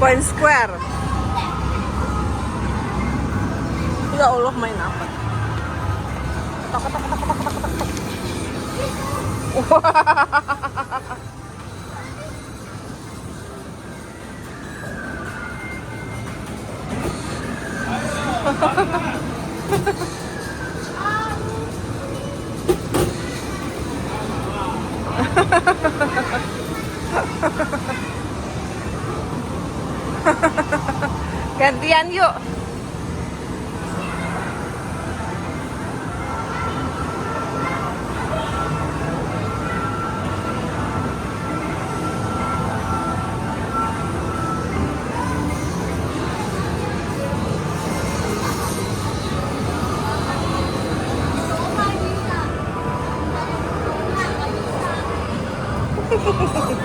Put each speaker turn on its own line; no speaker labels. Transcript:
Coin Square. Ya Allah, main apa? Ketok, ketok, ketok, ketok, ketok, ketok. Wah. Gantian yuk. Hehehe